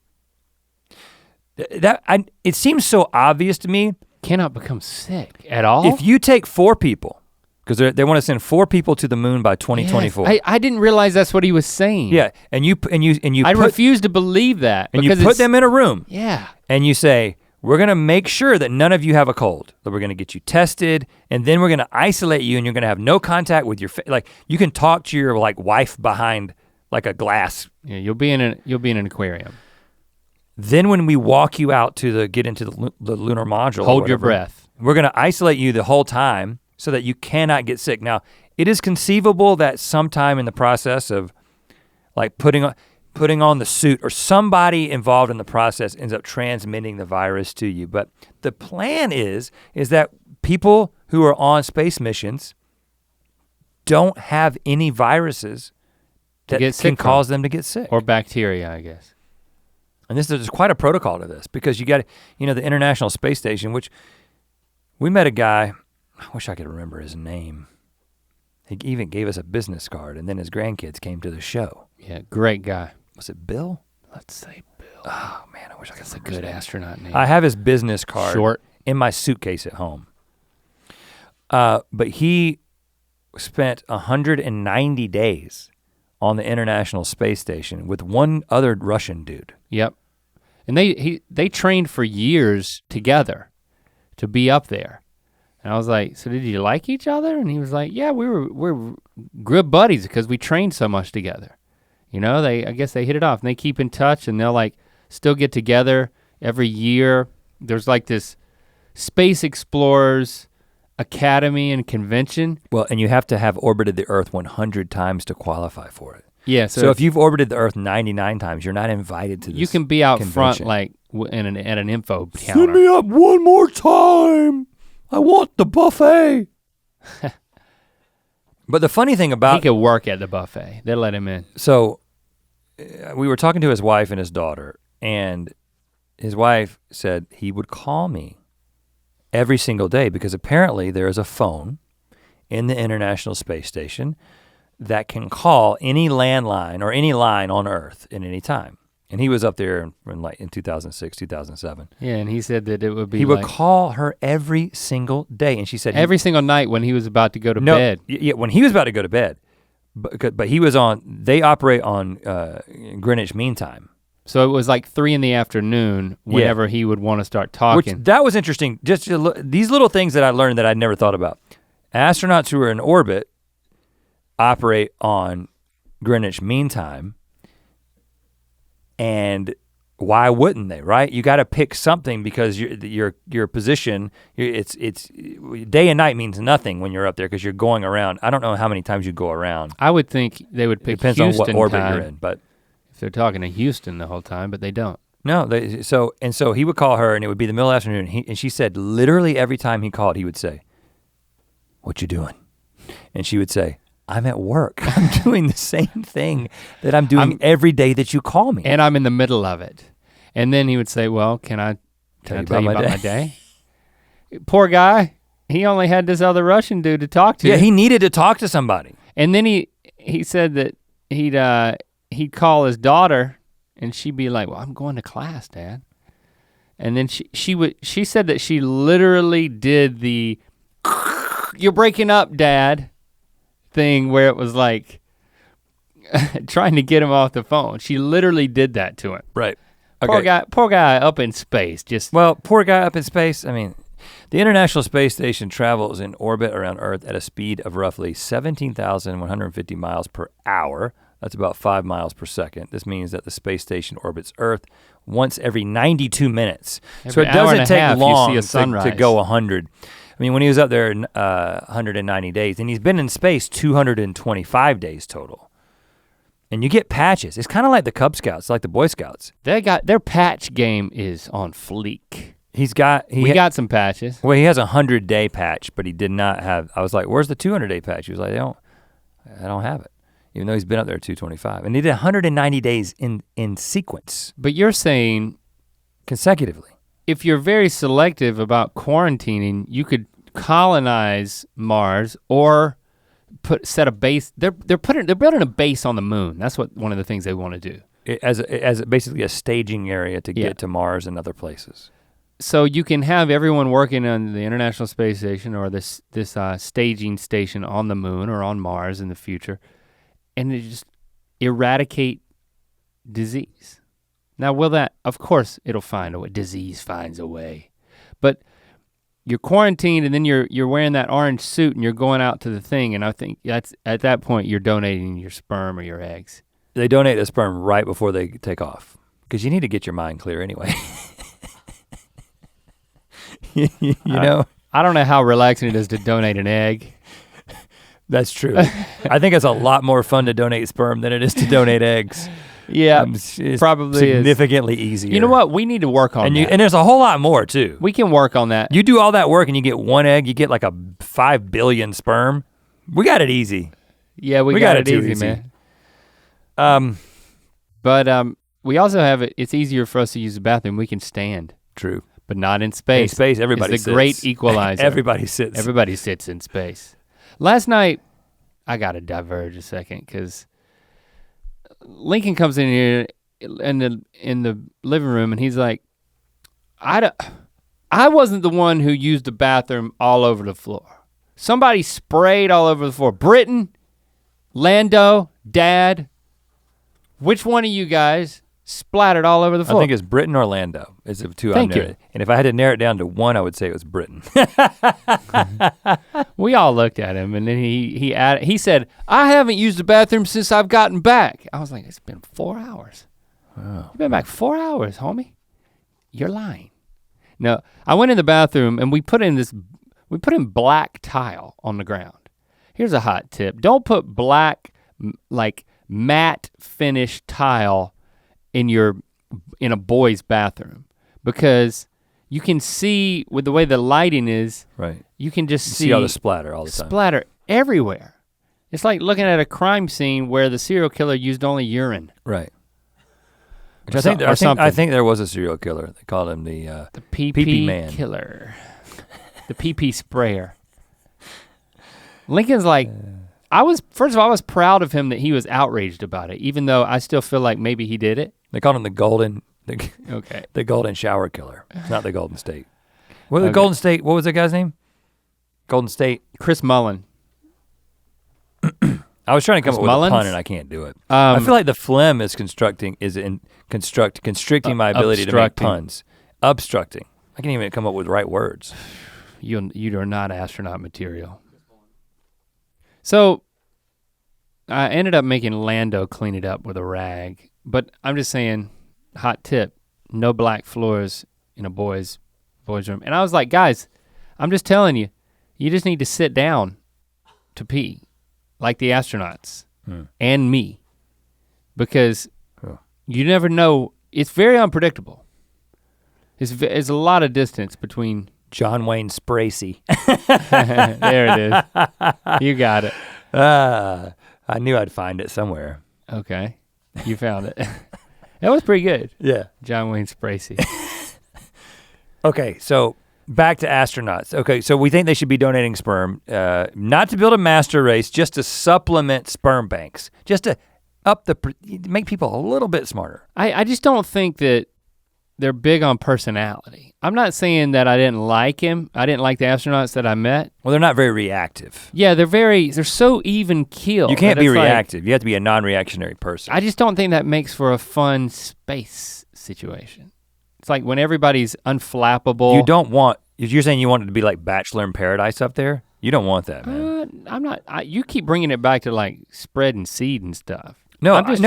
It seems so obvious to me. Cannot become sick at all? If you take 4 people, because they want to send 4 people to the moon by 2024. Yes, I didn't realize that's what he was saying. Yeah, and you I refuse to believe that. And you put them in a room. Yeah. And you say, we're gonna make sure that none of you have a cold, that we're gonna get you tested, and then we're gonna isolate you, and you're gonna have no contact with your, like you can talk to your like wife behind like a glass. Yeah, you'll be in an aquarium. Then when we walk you out to get into the lunar module, hold your breath. We're gonna isolate you the whole time so that you cannot get sick. Now, it is conceivable that sometime in the process of like putting putting on the suit, or somebody involved in the process ends up transmitting the virus to you. But the plan is that people who are on space missions don't have any viruses that can cause them to get sick. Or bacteria, I guess. And there's quite a protocol to this, because you got, the International Space Station, which we met a guy, I wish I could remember his name. He even gave us a business card, and then his grandkids came to the show. Yeah, great guy. Was it Bill? Let's say Bill. Oh man, I wish I could. That's a good astronaut name. I have his business card in my suitcase at home. But he spent 190 days on the International Space Station with one other Russian dude. Yep. And they trained for years together to be up there. And I was like, so did you like each other? And he was like, yeah, we're good buddies because we trained so much together. I guess they hit it off, and they keep in touch, and they'll like still get together every year. There's like this Space Explorers Academy and convention. Well, and you have to have orbited the Earth 100 times to qualify for it. Yeah. So if you've orbited the Earth 99 times, you're not invited to this. You can be out convention. front like at an info counter. Send me up one more time. I want the buffet. But the funny thing about— he could work at the buffet. They'll let him in. So we were talking to his wife and his daughter, and his wife said he would call me every single day, because apparently there is a phone in the International Space Station that can call any landline or any line on Earth at any time. And he was up there in 2006, 2007. Yeah, and he said that it would be He would call her every single day, and she said— every single night when he was about to go to bed. Yeah, when he was about to go to bed. But he was they operate on Greenwich Mean Time. So it was like 3 in the afternoon whenever he would want to start talking. Which, that was interesting. Just these little things that I learned that I'd never thought about. Astronauts who are in orbit operate on Greenwich Mean Time. And why wouldn't they, right? You gotta pick something, because your position, it's day and night means nothing when you're up there, because you're going around. I don't know how many times you go around. I would think they would pick Depends Houston on what orbit time you're in, but if they're talking to Houston the whole time, but they don't. No, so he would call her, and it would be the middle of the afternoon, and she said literally every time he called, he would say, "What you doing?" And she would say, "I'm at work. I'm doing the same thing that I'm doing every day that you call me. And I'm in the middle of it." And then he would say, "Well, can I tell you about my day?" Poor guy, he only had this other Russian dude to talk to. Yeah, he needed to talk to somebody. And then he said that he'd call his daughter, and she'd be like, "Well, I'm going to class, Dad." And then she said that she literally did the "you're breaking up, Dad" thing, where it was like trying to get him off the phone. She literally did that to him. Right. Okay. Poor guy up in space. Poor guy up in space. I mean, the International Space Station travels in orbit around Earth at a speed of roughly 17,150 miles per hour. That's about 5 miles per second. This means that the space station orbits Earth once every 92 minutes. So it doesn't take long to go 100. I mean, when he was up there 190 days, and he's been in space 225 days total. And you get patches. It's kind of like the Cub Scouts, like the Boy Scouts. Their patch game is on fleek. We got some patches. Well, he has a 100-day patch, but he did not have. I was like, "Where's the 200-day patch?" He was like, "I don't have it," even though he's been up there 225. And he did 190 days in sequence. But you're saying consecutively. If you're very selective about quarantining, you could colonize Mars or set a base. They're building a base on the moon. That's what one of the things they want to do. As basically a staging area to get to Mars and other places. So you can have everyone working on the International Space Station or this staging station on the moon or on Mars in the future, and they just eradicate disease. Now, of course it'll find a way, disease finds a way. But you're quarantined, and then you're wearing that orange suit and you're going out to the thing, and I think that's at that point you're donating your sperm or your eggs. They donate the sperm right before they take off, because you need to get your mind clear anyway. you know? I don't know how relaxing it is to donate an egg. That's true. I think it's a lot more fun to donate sperm than it is to donate eggs. Yeah, probably significantly easier. You know what? We need to work on that. And there's a whole lot more too. We can work on that. You do all that work and you get one egg, you get like a 5 billion sperm. We got it easy. Yeah, we got it easy, man. But we also have it's easier for us to use the bathroom. We can stand. True. But not in space. In space, everybody sits. It's the great equalizer. Everybody sits. Everybody sits in space. Last night, I gotta diverge a second, because Lincoln comes in here in the living room and he's like, I wasn't the one who used the bathroom all over the floor. Somebody sprayed all over the floor. Britton, Lando, Dad, which one of you guys splattered all over the floor? I think it's Britton or Lando is the two I knew. And if I had to narrow it down to one, I would say it was Britton. We all looked at him and then he said, I haven't used the bathroom since I've gotten back. I was like, it's been 4 hours. Oh. You've been back 4 hours, homie. You're lying. No, I went in the bathroom and we put in black tile on the ground. Here's a hot tip. Don't put black, like matte finish tile in a boy's bathroom, because you can see with the way the lighting is, right? You can just see all the splatter all the time. Splatter everywhere. It's like looking at a crime scene where the serial killer used only urine. Right. Which I think there was a serial killer. They called him the pee man killer. The pee sprayer. Lincoln's like, first of all, I was proud of him that he was outraged about it, even though I still feel like maybe he did it. They called him the golden shower killer, not the Golden State. The Golden State, what was the guy's name? Golden State. Chris Mullen. I was trying to come up with a pun and I can't do it. I feel like the phlegm is constricting my ability to make puns. Obstructing. I can't even come up with the right words. You are not astronaut material. So I ended up making Lando clean it up with a rag, but I'm just saying, hot tip, no black floors in a boys room. And I was like, guys, I'm just telling you, you just need to sit down to pee, like the astronauts and me, because you never know. It's very unpredictable. It's a lot of distance between. John Wayne Spracey. There it is. You got it. I knew I'd find it somewhere. Okay, you found it. That was pretty good. Yeah. John Wayne Spracey. Okay, so back to astronauts. Okay, so we think they should be donating sperm, not to build a master race, just to supplement sperm banks, just to make people a little bit smarter. I just don't think that they're big on personality. I'm not saying that I didn't like him. I didn't like the astronauts that I met. Well, they're not very reactive. Yeah, they're so even keeled. You can't be reactive. You have to be a non-reactionary person. I just don't think that makes for a fun space situation. It's like when everybody's unflappable. You're saying you want it to be like Bachelor in Paradise up there? You don't want that, man. I'm not, you keep bringing it back to like spreading seed and stuff. No, I'm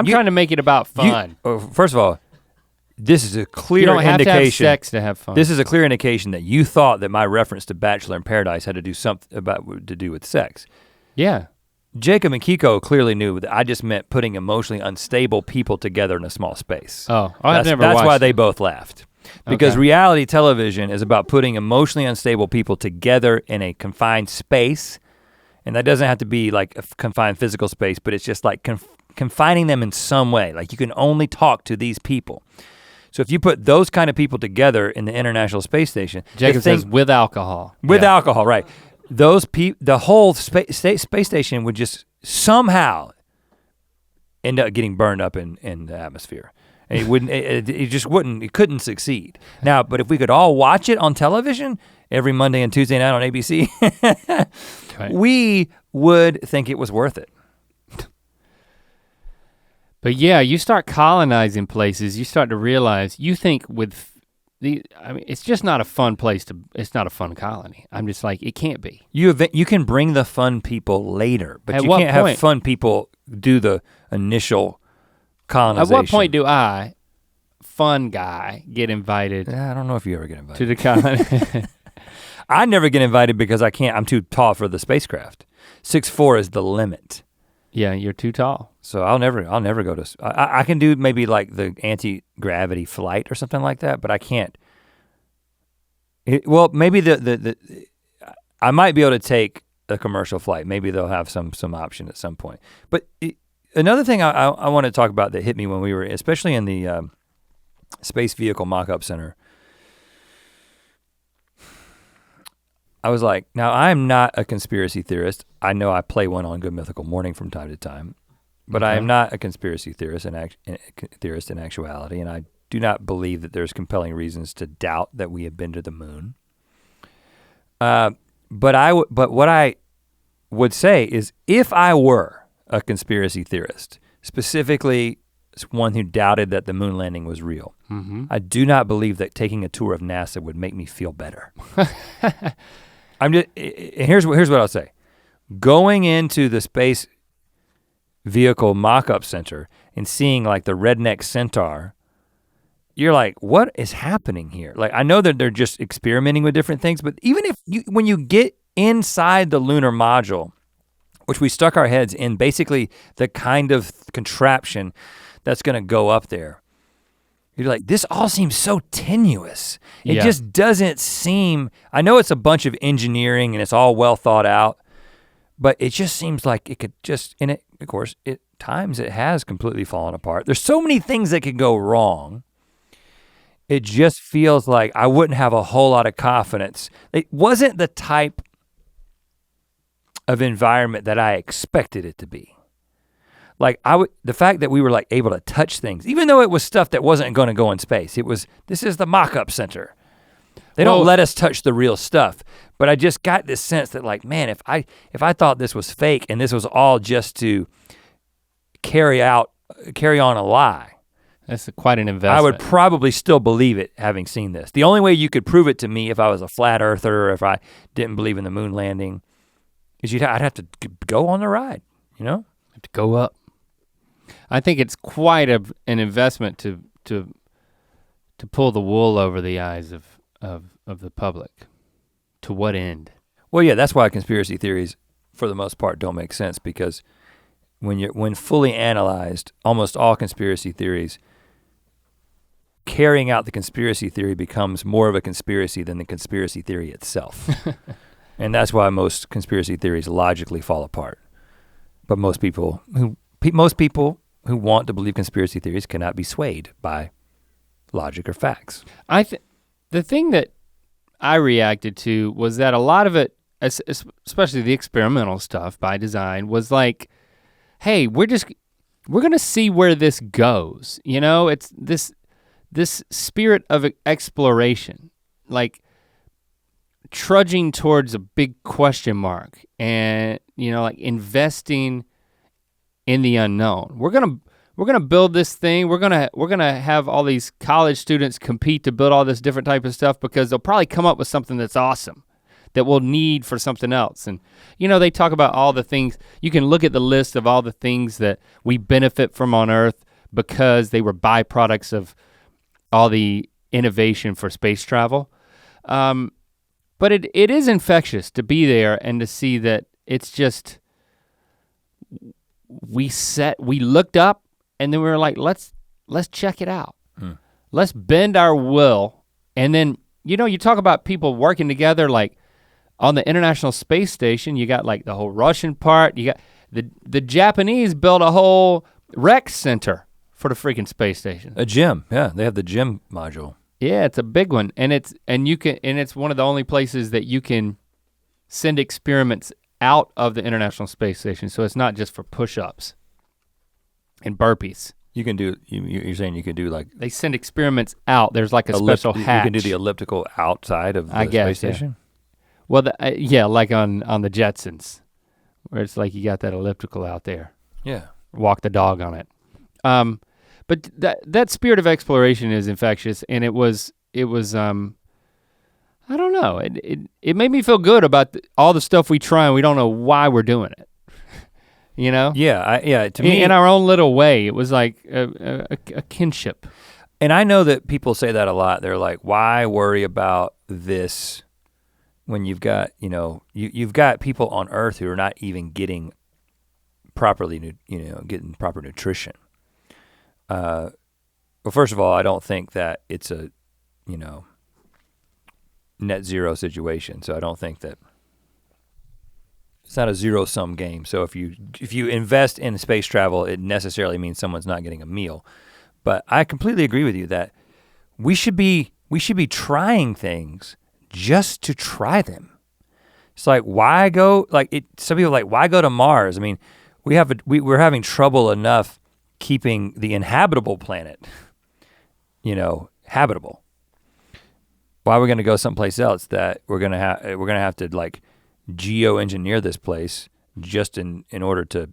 trying to make it about fun. First of all, this is a clear indication. You don't have to have sex to have fun. This is a clear indication that you thought that my reference to Bachelor in Paradise had to do with sex. Yeah. Jacob and Kiko clearly knew that I just meant putting emotionally unstable people together in a small space. That's why they both laughed. Because reality television is about putting emotionally unstable people together in a confined space. And that doesn't have to be like a confined physical space, but it's just like confining them in some way. Like you can only talk to these people. So if you put those kind of people together in the International Space Station. Jacob says with alcohol. With alcohol, right. The whole space station would just somehow end up getting burned up in the atmosphere. And it couldn't succeed. Now, but if we could all watch it on television every Monday and Tuesday night on ABC, we would think it was worth it. But yeah, you start colonizing places, you start to realize, you think it's just not a fun place it's not a fun colony. I'm just like, it can't be. You can bring the fun people later, but you can't have fun people do the initial colonization. At what point do I, fun guy, get invited? I don't know if you ever get invited. To the colony. I never get invited because I'm too tall for the spacecraft. 6'4" is the limit. Yeah, you're too tall. So I'll never go to, I can do maybe like the anti-gravity flight or something like that, but I can't. Well, maybe I might be able to take a commercial flight. Maybe they'll have some option at some point. But another thing I want to talk about that hit me when we were, especially in the Space Vehicle Mock-Up Center, I was like, now I'm not a conspiracy theorist. I know I play one on Good Mythical Morning from time to time, but I am not a conspiracy theorist in actuality, and I do not believe that there's compelling reasons to doubt that we have been to the moon. But what I would say is, if I were a conspiracy theorist, specifically one who doubted that the moon landing was real, I do not believe that taking a tour of NASA would make me feel better. Here's what I'll say. Going into the Space Vehicle Mock-Up Center and seeing like the redneck centaur, you're like, what is happening here? Like, I know that they're just experimenting with different things, but even when you get inside the lunar module, which we stuck our heads in basically the kind of contraption that's gonna go up there, you're like, this all seems so tenuous. It just doesn't seem, I know it's a bunch of engineering and it's all well thought out, but it just seems like it could just, and of course, at times it has completely fallen apart. There's so many things that could go wrong. It just feels like I wouldn't have a whole lot of confidence. It wasn't the type of environment that I expected it to be. Like the fact that we were like able to touch things, even though it was stuff that wasn't gonna go in space. This is the mock-up center. They don't let us touch the real stuff. But I just got this sense that like, man, if I thought this was fake and this was all just to carry on a lie. That's quite an investment. I would probably still believe it having seen this. The only way you could prove it to me if I was a flat earther or if I didn't believe in the moon landing is I'd have to go on the ride, you know? Have to go up. I think it's quite an investment to pull the wool over the eyes of the public. To what end? Well, yeah, that's why conspiracy theories, for the most part, don't make sense, because when fully analyzed, almost all conspiracy theories, carrying out the conspiracy theory becomes more of a conspiracy than the conspiracy theory itself. And that's why most conspiracy theories logically fall apart. But most people who want to believe conspiracy theories cannot be swayed by logic or facts. The thing that I reacted to was that a lot of it, especially the experimental stuff by design, was like, hey, we're gonna see where this goes. You know, it's this spirit of exploration, like trudging towards a big question mark, and you know, like investing in the unknown. We're gonna build this thing. We're gonna have all these college students compete to build all this different type of stuff because they'll probably come up with something that's awesome that we'll need for something else. And you know, they talk about all the things, you can look at the list of all the things that we benefit from on Earth because they were byproducts of all the innovation for space travel. But it is infectious to be there and to see that it's just, we looked up and then we were like, let's check it out. Let's bend our will. And then, you know, you talk about people working together, like on the International Space Station, you got like the whole Russian part, you got the Japanese built a whole rec center for the freaking space station. A gym, yeah, they have the gym module. Yeah, it's a big one, and it's one of the only places that you can send experiments out of the International Space Station, so it's not just for push-ups and burpees. You can do, you're saying you could do like. They send experiments out, there's like a special hatch. You can do the elliptical outside of the space station? Well, yeah, like on the Jetsons, where it's like you got that elliptical out there. Yeah. Walk the dog on it. But that spirit of exploration is infectious, and it was I don't know, it made me feel good about all the stuff we try and we don't know why we're doing it. You know? Yeah, to me. In our own little way, it was like a kinship. And I know that people say that a lot. They're like, why worry about this when you've got, you know, you've got people on Earth who are not even getting properly, getting proper nutrition. Well, first of all, I don't think that it's a, net zero situation. So I don't think that it's not a zero-sum game. So if you invest in space travel, it necessarily means someone's not getting a meal. But I completely agree with you that we should be trying things just to try them. It's like, why go, some people are like, why go to Mars? I mean, we're having trouble enough keeping the inhabitable planet, habitable. Why are we gonna go someplace else that we're gonna have to like geoengineer this place just in order to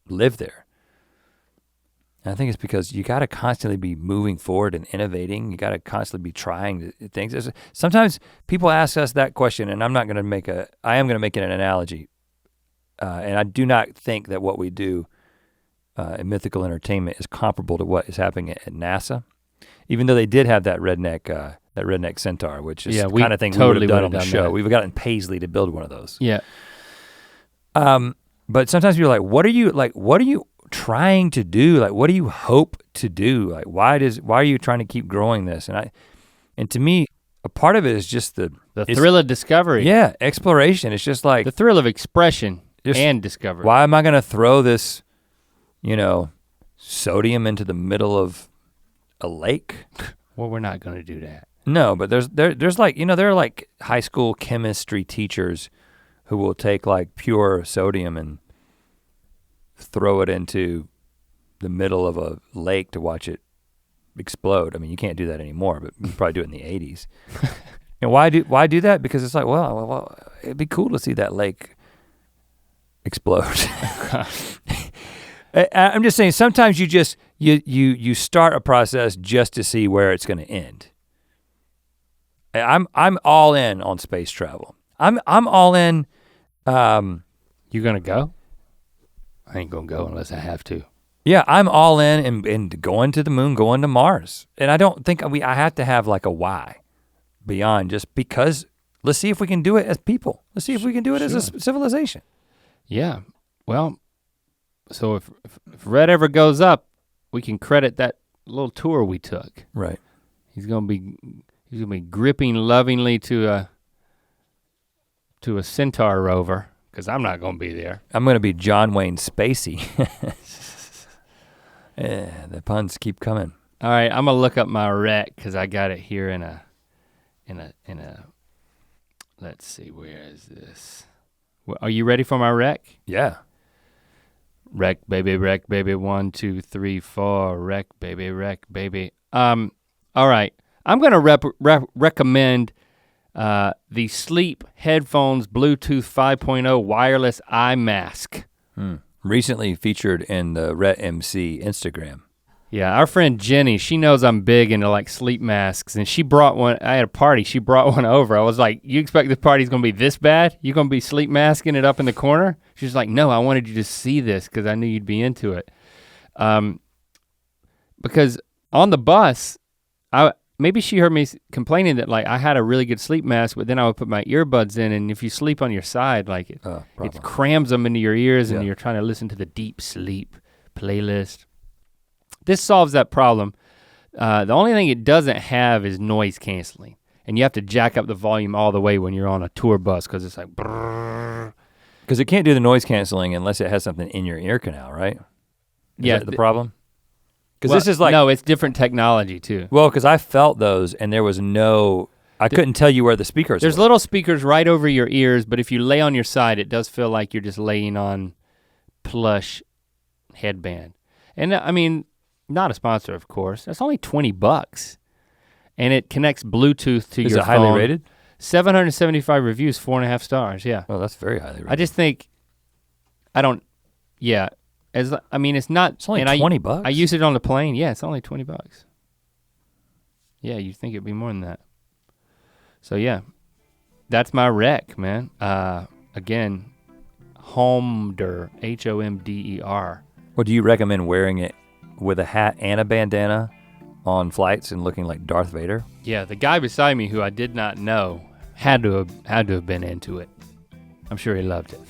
live there? And I think it's because you gotta constantly be moving forward and innovating. You gotta constantly be trying things. Sometimes people ask us that question, and I am gonna make it an analogy. And I do not think that what we do in Mythical Entertainment is comparable to what is happening at NASA. Even though they did have that redneck centaur, which is the kind of thing we would have done on the show. That. We've gotten Paisley to build one of those. Yeah. But sometimes people are like, what are you trying to do? Like, what do you hope to do? Like, why are you trying to keep growing this? And to me, a part of it is just the thrill of discovery. Yeah, exploration. It's just like the thrill of expression and discovery. Why am I gonna throw this, sodium into the middle of a lake? Well, we're not gonna do that. No, but there's like, there are like high school chemistry teachers who will take like pure sodium and throw it into the middle of a lake to watch it explode. I mean, you can't do that anymore, but you probably do it in the 80s. And why do that? Because it's like, well, it'd be cool to see that lake explode. I'm just saying, sometimes you start a process just to see where it's gonna end. I'm all in on space travel. I'm all in. You gonna go? I ain't gonna go unless I have to. Yeah, I'm all in going to the moon, going to Mars. And I don't think I have to have like a why beyond just because let's see if we can do it as people. Let's see if we can do it as a civilization. Yeah, well, so if Rhett ever goes up, we can credit that little tour we took. Right. He's gonna be gripping lovingly to a Centaur rover, because I'm not gonna be there. I'm gonna be John Wayne Spacey. Yeah, the puns keep coming. All right, I'm gonna look up my Rhett because I got it here in a. Let's see, where is this? Are you ready for my rec? Yeah. Rec baby, 1, 2, 3, 4, rec baby. All right, I'm gonna recommend the Sleep Headphones Bluetooth 5.0 wireless eye mask. Recently featured in the Rhett MC Instagram. Yeah, our friend Jenny, she knows I'm big into like sleep masks, and she brought one. I had a party, she brought one over. I was like, you expect this party's gonna be this bad? You gonna be sleep masking it up in the corner? She's like, no, I wanted you to see this because I knew you'd be into it. Because on the bus, maybe she heard me complaining that like I had a really good sleep mask, but then I would put my earbuds in, and if you sleep on your side, like it crams them into your ears, and you're trying to listen to the deep sleep playlist. This solves that problem. The only thing it doesn't have is noise canceling, and you have to jack up the volume all the way when you're on a tour bus because it's like brrrr. Because it can't do the noise canceling unless it has something in your ear canal, right? Is that the problem? Because this is like— No, it's different technology too. Well, because I felt those and there was I couldn't tell you where the speakers There's were. little speakers right over your ears, but if you lay on your side, it does feel like you're just laying on plush headband. And I mean, not a sponsor, of course. That's only $20. And it connects Bluetooth to your phone. Is it highly rated? 775 reviews, 4.5 stars, yeah. Oh, that's very highly rated. I just think, it's not. It's only $20. I use it on the plane, yeah, it's only $20. Yeah, you'd think it'd be more than that. So yeah, that's my rec, man. Again, Homder, Homder. Well, do you recommend wearing it with a hat and a bandana on flights and looking like Darth Vader? Yeah, the guy beside me who I did not know had to have been into it. I'm sure he loved it.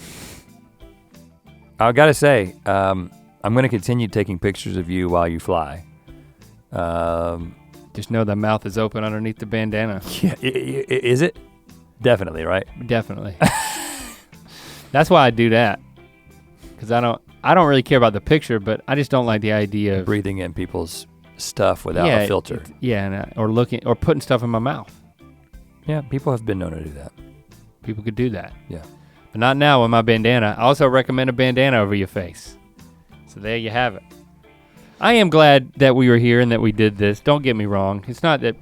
I gotta say, I'm gonna continue taking pictures of you while you fly. Just know the mouth is open underneath the bandana. Yeah, is it? Definitely, right? Definitely. That's why I do that. Because I don't really care about the picture, but I just don't like the idea of breathing in people's stuff without a filter. Or putting stuff in my mouth. Yeah, people have been known to do that. People could do that. Yeah. But not now with my bandana. I also recommend a bandana over your face. So there you have it. I am glad that we were here and that we did this. Don't get me wrong. It's not that,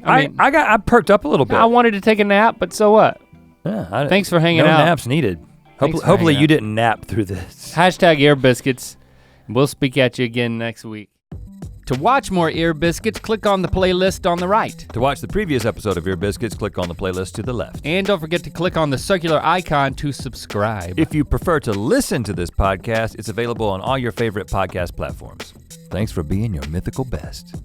I perked up a little bit. I wanted to take a nap, but so what? Yeah, thanks for hanging out. No naps needed. Hopefully you didn't nap through this. Hashtag Ear Biscuits. We'll speak at you again next week. To watch more Ear Biscuits, click on the playlist on the right. To watch the previous episode of Ear Biscuits, click on the playlist to the left. And don't forget to click on the circular icon to subscribe. If you prefer to listen to this podcast, it's available on all your favorite podcast platforms. Thanks for being your mythical best.